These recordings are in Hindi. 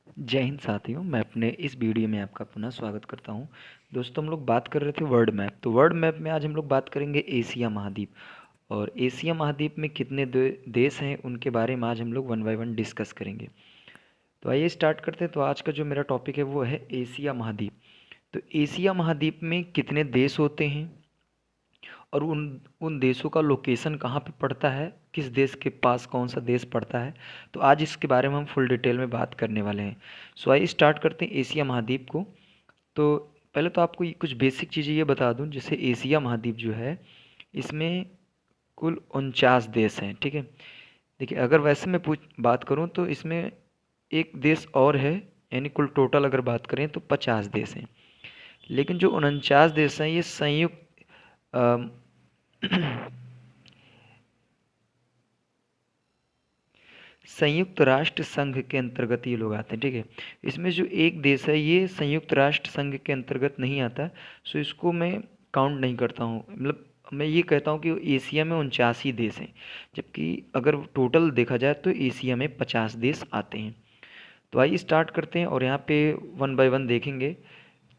जय हिंद साथियों, मैं अपने इस वीडियो में आपका पुनः स्वागत करता हूं। दोस्तों, हम लोग बात कर रहे थे वर्ल्ड मैप। तो वर्ल्ड मैप में आज हम लोग बात करेंगे एशिया महाद्वीप। और एशिया महाद्वीप में कितने देश हैं उनके बारे में आज हम लोग वन बाय वन डिस्कस करेंगे। तो आइए स्टार्ट करते हैं। तो आज का जो मेरा टॉपिक है वो है एशिया महाद्वीप। तो एशिया महाद्वीप में कितने देश होते हैं और उन उन देशों का लोकेशन कहाँ पे पड़ता है, किस देश के पास कौन सा देश पड़ता है। तो आज इसके बारे में हम फुल डिटेल में बात करने वाले हैं। सो आइए स्टार्ट करते हैं एशिया महाद्वीप को। तो पहले तो आपको कुछ बेसिक चीज़ें ये बता दूं, जैसे एशिया महाद्वीप जो है इसमें कुल 49 देश हैं। ठीक है, देखिए अगर वैसे मैं बात करूं तो इसमें एक देश और है, यानी कुल टोटल अगर बात करें तो 50 देश हैं। लेकिन जो 49 देश हैं ये अम, संयुक्त राष्ट्र संघ के अंतर्गत ये लोग आते हैं। ठीक है, इसमें जो एक देश है ये संयुक्त राष्ट्र संघ के अंतर्गत नहीं आता, सो इसको मैं काउंट नहीं करता हूँ। मतलब मैं ये कहता हूँ कि एशिया में 49 देश हैं, जबकि अगर टोटल देखा जाए तो एशिया में 50 देश आते हैं। तो आइए स्टार्ट करते हैं और यहाँ पे वन बाय वन देखेंगे।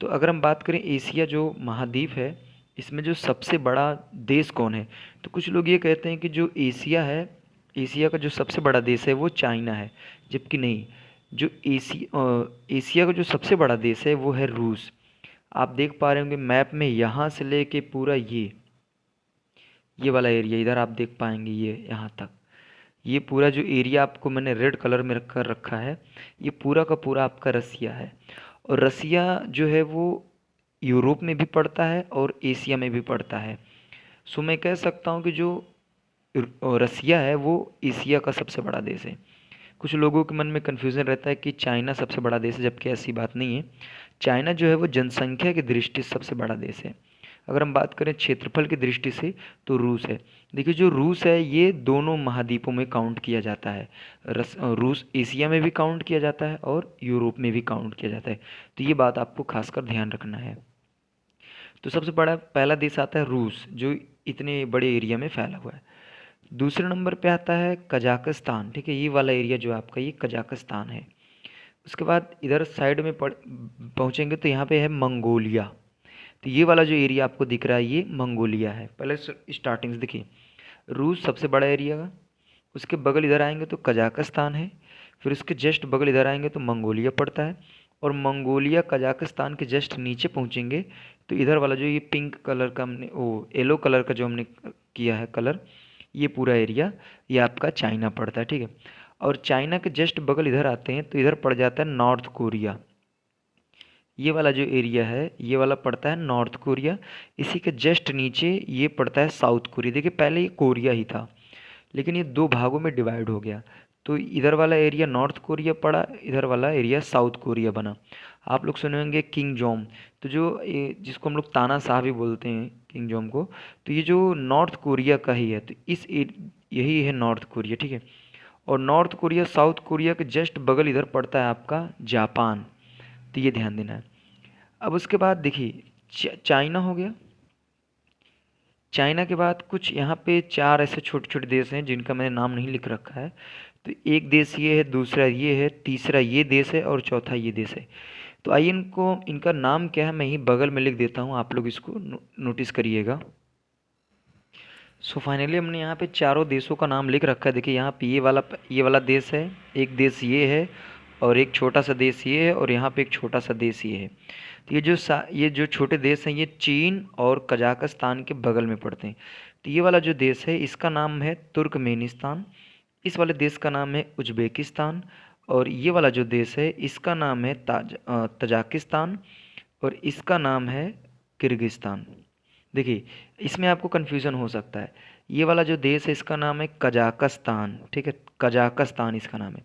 तो अगर हम बात करें एशिया जो महाद्वीप है, इसमें जो सबसे बड़ा देश कौन है, तो कुछ लोग ये कहते हैं कि जो एशिया है, एशिया का जो सबसे बड़ा देश है वो चाइना है। जबकि नहीं, जो एशिया का जो सबसे बड़ा देश है वो है रूस। आप देख पा रहे होंगे मैप में, यहाँ से लेके पूरा ये वाला एरिया इधर आप देख पाएंगे, ये यहाँ तक ये पूरा जो एरिया आपको मैंने रेड कलर में रख कर रखा है, ये पूरा का पूरा आपका रसिया है। और रसिया जो है वो यूरोप में भी पड़ता है और एशिया में भी पड़ता है। सो मैं कह सकता हूँ कि जो रसिया है वो एशिया का सबसे बड़ा देश है। कुछ लोगों के मन में कन्फ्यूज़न रहता है कि चाइना सबसे बड़ा देश है, जबकि ऐसी बात नहीं है। चाइना जो है वो जनसंख्या की दृष्टि से सबसे बड़ा देश है। अगर हम बात करें क्षेत्रफल की दृष्टि से तो रूस है। देखिए जो रूस है ये दोनों महाद्वीपों में काउंट किया जाता है। रूस एशिया में भी काउंट किया जाता है और यूरोप में भी काउंट किया जाता है। तो ये बात आपको खासकर ध्यान रखना है। तो सबसे बड़ा पहला देश आता है रूस, जो इतने बड़े एरिया में फैला हुआ है। दूसरे नंबर पे आता है कजाकिस्तान। ठीक है, ये वाला एरिया जो आपका ये कजाकिस्तान है। उसके बाद इधर साइड में पहुँचेंगे तो यहाँ पे है मंगोलिया। तो ये वाला जो एरिया आपको दिख रहा है ये मंगोलिया है। पहले स्टार्टिंग से देखिए, रूस सबसे बड़ा एरिया का, उसके बगल इधर आएंगे तो कजाकिस्तान है, फिर उसके जस्ट बगल इधर आएंगे तो मंगोलिया पड़ता है। और मंगोलिया कजाकिस्तान के जस्ट नीचे पहुँचेंगे तो इधर वाला जो ये पिंक कलर का हमने ओ येलो कलर का जो हमने किया है कलर, ये पूरा एरिया ये आपका चाइना पड़ता है। ठीक है, और चाइना के जस्ट बगल इधर आते हैं तो इधर पड़ जाता है नॉर्थ कोरिया। ये वाला जो एरिया है ये वाला पड़ता है नॉर्थ कोरिया। इसी के जस्ट नीचे ये पड़ता है साउथ कोरिया। देखिए पहले ये कोरिया ही था, लेकिन ये दो भागों में डिवाइड हो गया। तो इधर वाला एरिया नॉर्थ कोरिया पड़ा, इधर वाला एरिया साउथ कोरिया बना। आप लोग सुने होंगे किंग जोम। तो जो ये जिसको हम लोग तानाशाह भी बोलते हैं किंग जोम को, तो ये जो नॉर्थ कोरिया का ही है। तो यही है नॉर्थ कोरिया। ठीक है, और नॉर्थ कोरिया साउथ कोरिया के जस्ट बगल इधर पड़ता है आपका जापान। तो ये ध्यान देना है। अब उसके बाद देखिए चाइना हो गया। चाइना के बाद कुछ यहाँ पे चार ऐसे छोटे छोटे देश हैं जिनका मैंने नाम नहीं लिख रखा है। तो एक देश ये है, दूसरा ये है, तीसरा ये देश है और चौथा ये देश है। तो आइए इनको इनका नाम क्या है मैं ही बगल में लिख देता हूँ, आप लोग इसको नोटिस करिएगा। सो फाइनली हमने यहाँ पे चारों देशों का नाम लिख रखा है। देखिए यहाँ पे ये वाला देश है, एक देश ये है, और एक छोटा सा देश ये है, और यहाँ पे एक छोटा सा देश ये है। तो ये जो छोटे देश हैं ये चीन और कजाकिस्तान के बगल में पड़ते हैं। तो ये वाला जो देश है इसका नाम है तुर्कमेनिस्तान, इस वाले देश का नाम है उज्बेकिस्तान, और ये वाला जो देश है इसका नाम है तजाकिस्तान, और इसका नाम है किर्गिस्तान। देखिए इसमें आपको कन्फ्यूज़न हो सकता है। ये वाला जो देश है इसका नाम है कजाकिस्तान। ठीक है, कजाकिस्तान इसका नाम है।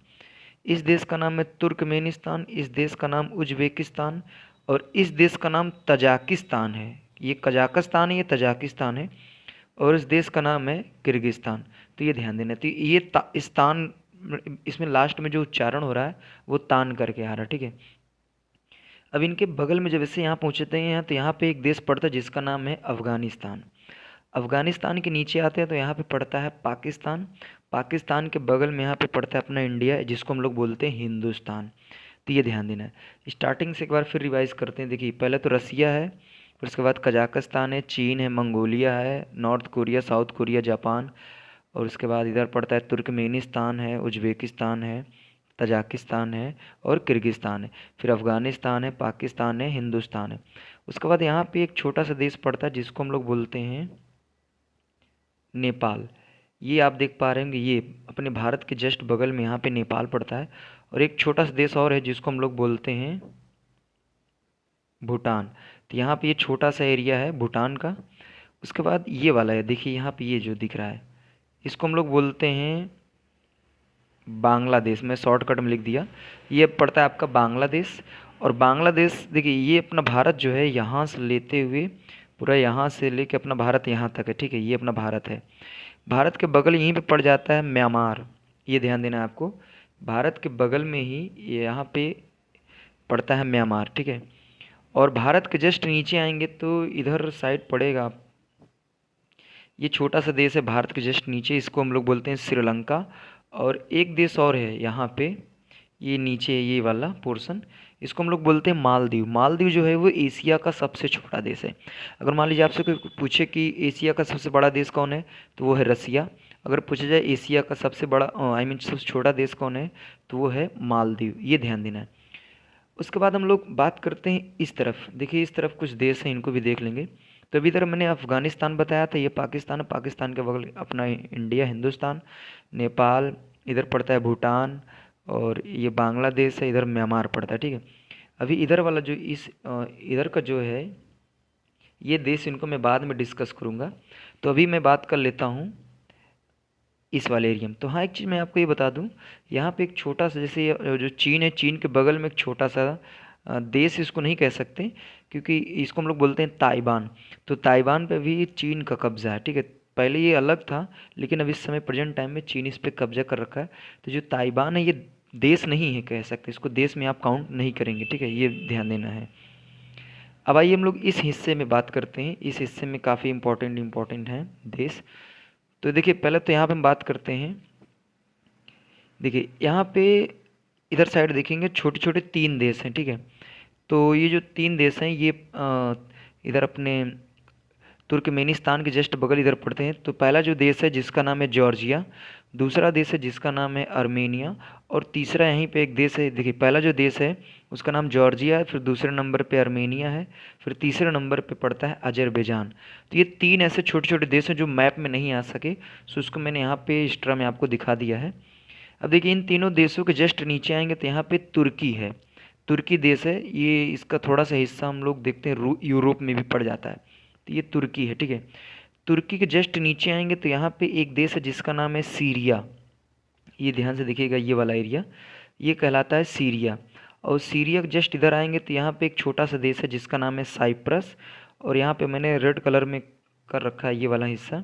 इस देश का नाम है तुर्कमेनिस्तान, इस देश का नाम उज्बेकिस्तान, और इस देश का नाम तजाकिस्तान है। ये कजाकिस्तान है, ये तजाकिस्तान है, और इस देश का नाम है किर्गिस्तान। तो ये ध्यान देना। तो ये स्थान, इसमें लास्ट में जो उच्चारण हो रहा है वो तान करके आ रहा है। ठीक है, अब इनके बगल में जब इससे यहाँ पहुँचते हैं तो यहाँ पे एक देश पड़ता है जिसका नाम है अफ़गानिस्तान। अफ़गानिस्तान के नीचे आते हैं तो यहाँ पे पड़ता है पाकिस्तान। पाकिस्तान के बगल में यहाँ पे पड़ता है अपना इंडिया, जिसको हम लोग बोलते हैं हिंदुस्तान। तो ये ध्यान देना है। स्टार्टिंग से एक बार फिर रिवाइज करते हैं। देखिए पहले तो रसिया है, फिर उसके बाद कजाकिस्तान है, चीन है, मंगोलिया है, north Korea, south Korea, Japan, और उसके बाद इधर पड़ता है तुर्कमेनिस्तान है, उज्बेकिस्तान है, तजाकिस्तान है और किर्गिस्तान है। फिर अफ़गानिस्तान है, पाकिस्तान है, हिंदुस्तान है। उसके बाद यहाँ पे एक छोटा सा देश पड़ता है जिसको हम लोग बोलते हैं नेपाल। ये आप देख पा रहे होंगे, ये अपने भारत के जस्ट बगल में यहाँ पे नेपाल पड़ता है। और एक छोटा सा देश और है जिसको हम लोग बोलते हैं भूटान। तो यहाँ पे ये छोटा सा एरिया है भूटान का। उसके बाद ये वाला है, देखिए यहाँ पे ये जो दिख रहा है इसको हम लोग बोलते हैं बांग्लादेश। मैं शॉर्टकट में लिख दिया, ये पड़ता है आपका बांग्लादेश। और बांग्लादेश देखिए ये अपना भारत जो है यहाँ से लेते हुए पूरा यहाँ से लेके अपना भारत यहाँ तक है, ठीक है, ये अपना भारत है। भारत के बगल यहीं पे पड़ जाता है म्यांमार, ये ध्यान देना है आपको। भारत के बगल में ही ये यहाँ पे पड़ता है म्यांमार, ठीक है। और भारत के जस्ट नीचे आएंगे तो इधर साइड पड़ेगा, ये छोटा सा देश है भारत के जस्ट नीचे, इसको हम लोग बोलते हैं श्रीलंका। और एक देश और है यहाँ पे, ये नीचे ये वाला पोर्शन, इसको हम लोग बोलते हैं मालदीव। मालदीव जो है वो एशिया का सबसे छोटा देश है। अगर मान लीजिए आपसे कोई पूछे कि एशिया का सबसे बड़ा देश कौन है, तो वो है रसिया। अगर पूछा जाए एशिया का सबसे बड़ा सबसे छोटा देश कौन है, तो वो है मालदीव, ये ध्यान देना है। उसके बाद हम लोग बात करते हैं इस तरफ। देखिए इस तरफ कुछ देश हैं, इनको भी देख लेंगे। तो अभी इधर मैंने अफ़गानिस्तान बताया था, ये पाकिस्तान है, पाकिस्तान के बगल अपना इंडिया, हिंदुस्तान, नेपाल, इधर पड़ता है भूटान, और ये बांग्लादेश है, इधर म्यांमार पड़ता है, ठीक है। अभी इधर वाला जो इधर का जो है ये देश, इनको मैं बाद में डिस्कस करूँगा। तो अभी मैं बात कर लेता हूँ इस वाले एरिया में। तो हाँ, एक चीज़ मैं आपको ये बता दूँ, यहाँ पे एक छोटा सा, जैसे जो चीन है, चीन के बगल में एक छोटा सा देश इसको नहीं कह सकते, क्योंकि इसको हम लोग बोलते हैं ताइवान। तो ताइवान पे भी चीन का कब्जा है, ठीक है। पहले ये अलग था, लेकिन अभी इस समय प्रेजेंट टाइम में चीन इस पे कब्जा कर रखा है। तो जो ताइवान है ये देश नहीं है कह सकते, इसको देश में आप काउंट नहीं करेंगे, ठीक है, ये ध्यान देना है। अब आइए हम लोग इस हिस्से में बात करते हैं। इस हिस्से में काफ़ी इंपॉर्टेंट हैं देश। तो देखिए पहले तो यहाँ पे हम बात करते हैं। देखिए यहाँ पे इधर साइड देखेंगे छोटे छोटे 3 देश हैं, ठीक है। तो ये जो 3 देश हैं ये इधर अपने तुर्कमेनिस्तान के जस्ट बगल इधर पड़ते हैं। तो पहला जो देश है जिसका नाम है जॉर्जिया, दूसरा देश है जिसका नाम है अर्मेनिया, और तीसरा यहीं पे एक देश है। देखिए पहला जो देश है उसका नाम जॉर्जिया है, फिर दूसरे नंबर पे अर्मेनिया है, फिर तीसरे नंबर पे पड़ता है अजरबैजान। तो ये 3 ऐसे छोटे छोटे देश हैं जो मैप में नहीं आ सके, सो उसको मैंने यहाँ पे एक्स्ट्रा में आपको दिखा दिया है। अब देखिए इन तीनों देशों के जस्ट नीचे आएंगे तो यहाँ पे तुर्की है, तुर्की देश है ये, इसका थोड़ा सा हिस्सा हम लोग देखते हैं यूरोप में भी पड़ जाता है। तो ये तुर्की है, ठीक है। तुर्की के जस्ट नीचे आएंगे तो यहाँ पे एक देश है जिसका नाम है सीरिया, ये ध्यान से देखिएगा, ये वाला एरिया ये कहलाता है सीरिया। और सीरिया के जस्ट इधर आएंगे तो यहाँ पे एक छोटा सा देश है जिसका नाम है साइप्रस, और यहाँ पे मैंने रेड कलर में कर रखा है ये वाला हिस्सा,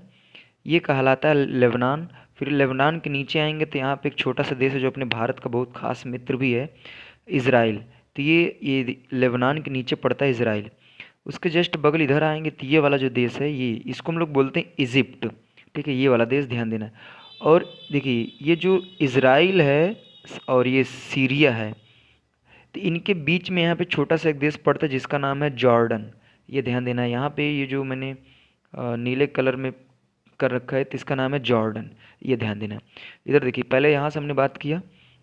ये कहलाता है लेबनान। फिर लेबनान के नीचे आएंगे तो यहाँ पे एक छोटा सा देश है जो अपने भारत का बहुत खास मित्र भी है, इज़राइल। तो ये लेबनान के नीचे पड़ता है इज़राइल। उसके जस्ट बगल इधर आएंगे तो ये वाला जो देश है ये, इसको हम लोग बोलते हैं इजिप्ट, ठीक है, ये वाला देश ध्यान देना है। और देखिए ये जो इज़राइल है और ये सीरिया है, तो इनके बीच में यहाँ पे छोटा सा एक देश पड़ता है जिसका नाम है जॉर्डन, ये ध्यान देना है। यहाँ पे ये जो मैंने नीले कलर में कर रखा है तो इसका नाम है जॉर्डन, ये ध्यान देना है। इधर देखिए पहले यहाँ से हमने बात किया,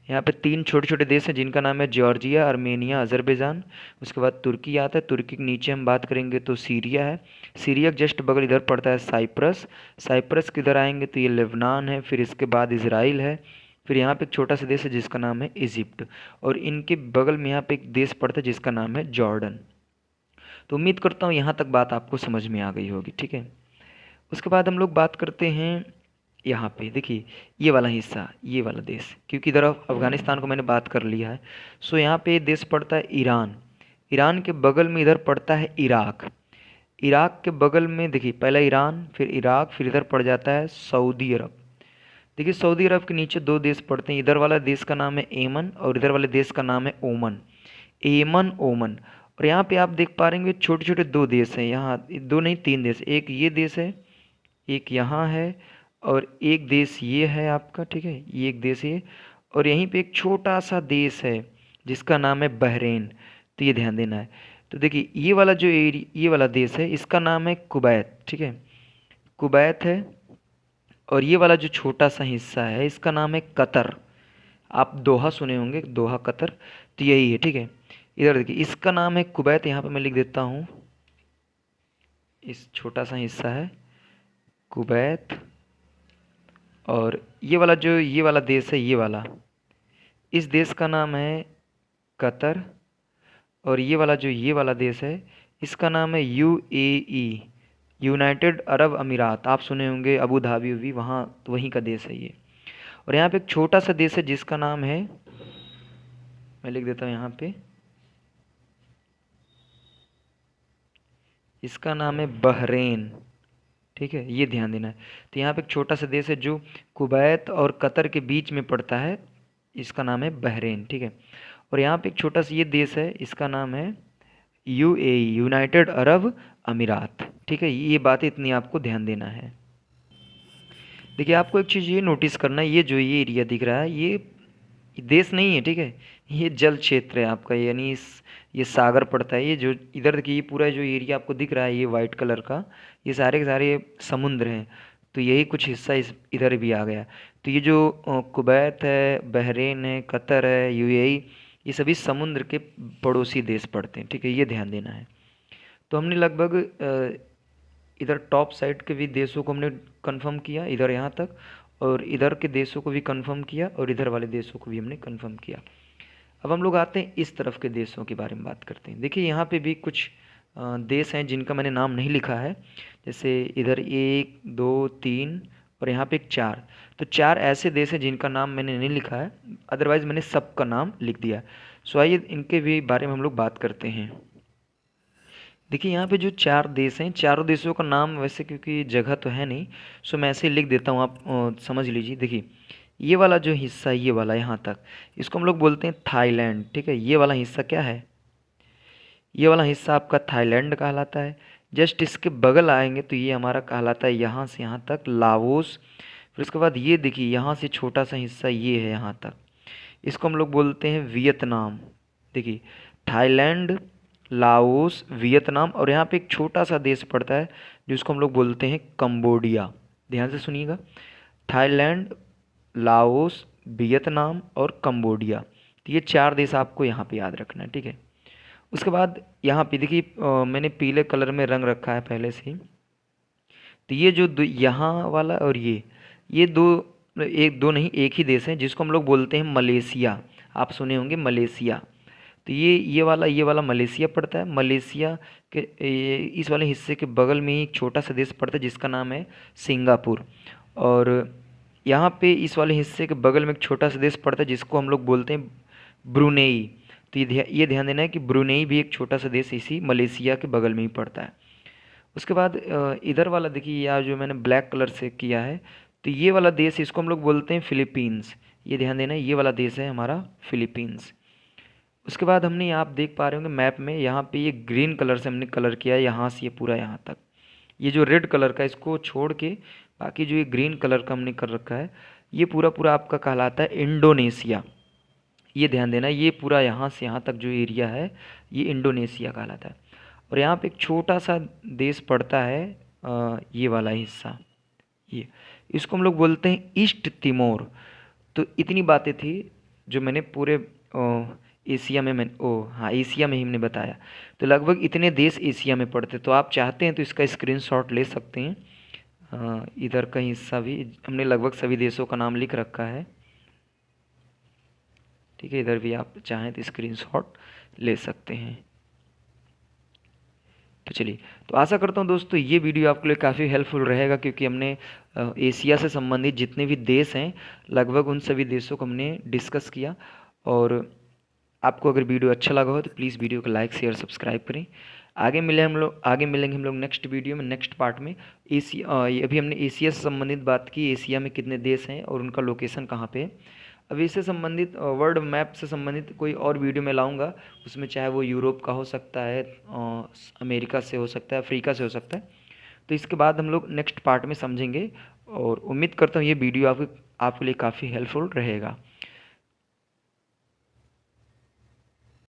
यहाँ पे 3 छोटे छोटे देश हैं जिनका नाम है जॉर्जिया, अर्मेनिया, अजरबैजान। उसके बाद तुर्की आता है, तुर्की के नीचे हम बात करेंगे तो सीरिया है, सीरिया के जस्ट बगल इधर पड़ता है साइप्रस, साइप्रस के इधर आएंगे तो ये लेबनान है, फिर इसके बाद इज़राइल है, फिर यहाँ पे एक छोटा सा देश है जिसका नाम है इजिप्ट, और इनके बगल में यहाँ पे एक देश पड़ता है जिसका नाम है जॉर्डन। तो उम्मीद करता हूँ यहाँ तक बात आपको समझ में आ गई होगी, ठीक है। उसके बाद हम लोग बात करते हैं यहाँ पे, देखिए ये वाला हिस्सा, ये वाला देश, क्योंकि इधर अफ़गानिस्तान को मैंने बात कर लिया है। सो यहाँ पे देश पड़ता है ईरान, ईरान के बगल में इधर पड़ता है इराक, इराक के बगल में देखिए पहला ईरान, फिर इराक, फिर इधर पड़ जाता है सऊदी अरब। देखिए सऊदी अरब के नीचे 2 देश पड़ते हैं, इधर वाला देश का नाम है एमन और इधर वाले देश का नाम है ओमन, एमन ओमन। और यहाँ पे आप देख पा रहे हैं छोटे छोटे 2 देश हैं, यहाँ 2 नहीं 3 देश, एक ये देश है, एक यहाँ है, और एक देश ये है आपका, ठीक है, ये एक देश है, और यहीं पे एक छोटा सा देश है जिसका नाम है बहरेन। तो ये ध्यान देना है। तो देखिए ये वाला जो ये वाला देश है इसका नाम है कुवैत, ठीक है, कुवैत है। और ये वाला जो छोटा सा हिस्सा है इसका नाम है कतर। आप दोहा सुने होंगे, दोहा कतर, तो यही है, ठीक है। इधर देखिए इसका नाम है कुवैत, यहाँ पे मैं लिख देता हूँ, इस छोटा सा हिस्सा है कुवैत। और ये वाला जो ये वाला देश है, ये वाला, इस देश का नाम है कतर। और ये वाला देश है इसका नाम है यूएई, यूनाइटेड अरब अमीरात। आप सुने होंगे अबू धाबी भी, वहाँ तो वहीं का देश है ये। और यहाँ पे एक छोटा सा देश है जिसका नाम है, मैं लिख देता हूँ यहाँ पे, इसका नाम है बहरेन, ठीक है, ये ध्यान देना है। तो यहाँ पे एक छोटा सा देश है जो कुवैत और कतर के बीच में पड़ता है, इसका नाम है बहरेन, ठीक है। और यहाँ पे एक छोटा सा ये देश है, इसका नाम है यूएई, यूनाइटेड अरब अमीरात, ठीक है। ये बात इतनी आपको ध्यान देना है। देखिए आपको एक चीज़ ये नोटिस करना है, ये जो ये एरिया दिख रहा है ये देश नहीं है, ठीक है, ये जल क्षेत्र है आपका, यानी इस ये सागर पड़ता है। ये जो इधर देखिए ये पूरा जो एरिया आपको दिख रहा है ये वाइट कलर का, ये सारे के सारे समुद्र हैं। तो यही कुछ हिस्सा इस इधर भी आ गया। तो ये जो कुवैत है, बहरेन है, कतर है, यूएई, ये सभी समुद्र के पड़ोसी देश पड़ते हैं, ठीक है, ये ध्यान देना है। तो हमने लगभग इधर टॉप साइड के भी देशों को हमने कंफर्म किया, इधर यहाँ तक, और इधर के देशों को भी कंफर्म किया, और इधर वाले देशों को भी हमने कंफर्म किया। अब हम लोग आते हैं इस तरफ के देशों के बारे में बात करते हैं। देखिए यहाँ पे भी कुछ देश हैं जिनका मैंने नाम नहीं लिखा है, जैसे इधर 1 2 3 और यहाँ पे एक 4। तो 4 ऐसे देश हैं जिनका नाम मैंने नहीं लिखा है, अदरवाइज़ मैंने सबका नाम लिख दिया। सो आइए इनके भी बारे में हम लोग बात करते हैं। देखिए यहाँ पे जो 4 देश हैं, चारों देशों का नाम वैसे क्योंकि जगह तो है नहीं, सो मैं ऐसे ही लिख देता हूँ, आप समझ लीजिए। देखिए ये वाला जो हिस्सा है, ये वाला यहाँ तक, इसको हम लोग बोलते हैं थाईलैंड, ठीक है। ये वाला हिस्सा क्या है, ये वाला हिस्सा आपका थाईलैंड कहलाता है। जस्ट इसके बगल आएंगे तो ये हमारा कहलाता है यहाँ से यहाँ तक लाओस। फिर उसके बाद ये देखिए यहाँ से छोटा सा हिस्सा ये है यहाँ तक, इसको हम लोग बोलते हैं वियतनाम। देखिए थाईलैंड, लाओस, वियतनाम, और यहाँ पे एक छोटा सा देश पड़ता है जिसको हम लोग बोलते हैं कंबोडिया। ध्यान से सुनिएगा, थाईलैंड, लाओस, वियतनाम और कंबोडिया। तो ये 4 देश आपको यहाँ पे याद रखना है, ठीक है। उसके बाद यहाँ पे देखिए मैंने पीले कलर में रंग रखा है पहले से ही। तो ये जो यहाँ वाला और ये दो, एक दो नहीं एक ही देश है जिसको हम लोग बोलते हैं मलेशिया। आप सुने होंगे मलेशिया। तो ये वाला मलेशिया पड़ता है। मलेशिया के इस वाले हिस्से के बगल में ही एक छोटा सा देश पड़ता है जिसका नाम है सिंगापुर। और यहाँ पे इस वाले हिस्से के बगल में एक छोटा सा देश पड़ता है जिसको हम लोग बोलते हैं ब्रुनेई। तो ये ध्यान देना है कि ब्रुनेई भी एक छोटा सा देश इसी मलेशिया के बगल में ही पड़ता है। उसके बाद इधर वाला देखिए, यहाँ जो मैंने ब्लैक कलर से किया है, तो ये वाला देश इसको हम लोग बोलते हैं फिलीपींस। ये ध्यान देना है, ये वाला देश है हमारा फिलीपींस। उसके बाद हमने आप देख पा रहे होंगे मैप में, यहाँ पे ये ग्रीन कलर से हमने कलर किया है, यहाँ से ये पूरा यहाँ तक। ये जो रेड कलर का इसको छोड़ के बाकी जो ये ग्रीन कलर का हमने कर रखा है, ये पूरा पूरा आपका कहलाता है इंडोनेशिया। ये ध्यान देना, ये पूरा यहाँ से यहाँ तक जो एरिया है ये इंडोनेशिया कहलाता है। और यहाँ पे एक छोटा सा देश पड़ता है ये वाला हिस्सा, ये इसको हम लोग बोलते हैं ईस्ट तिमोर। तो इतनी बातें थी जो मैंने पूरे एशिया में एशिया में ही हमने बताया। तो लगभग इतने देश एशिया में पड़ते। तो आप चाहते हैं तो इसका स्क्रीनशॉट ले सकते हैं। इधर का हिस्सा भी हमने लगभग सभी देशों का नाम लिख रखा है, ठीक है। इधर भी आप चाहें तो स्क्रीनशॉट ले सकते हैं। तो चलिए, तो आशा करता हूँ दोस्तों ये वीडियो आपके लिए काफ़ी हेल्पफुल रहेगा, क्योंकि हमने एशिया से संबंधित जितने भी देश हैं लगभग उन सभी देशों को हमने डिस्कस किया। और आपको अगर वीडियो अच्छा लगा हो तो प्लीज़ वीडियो को लाइक शेयर सब्सक्राइब करें। आगे मिलेंगे हम लोग नेक्स्ट वीडियो में, नेक्स्ट पार्ट में। अभी हमने एशिया से संबंधित बात की, एशिया में कितने देश हैं और उनका लोकेशन कहाँ पे है। अब इससे संबंधित वर्ल्ड मैप से संबंधित कोई और वीडियो मैं लाऊंगा, उसमें चाहे वो यूरोप का हो सकता है, अमेरिका से हो सकता है, अफ्रीका से हो सकता है। तो इसके बाद हम लोग नेक्स्ट पार्ट में समझेंगे, और उम्मीद करता हूँ ये वीडियो आपके लिए काफ़ी हेल्पफुल रहेगा।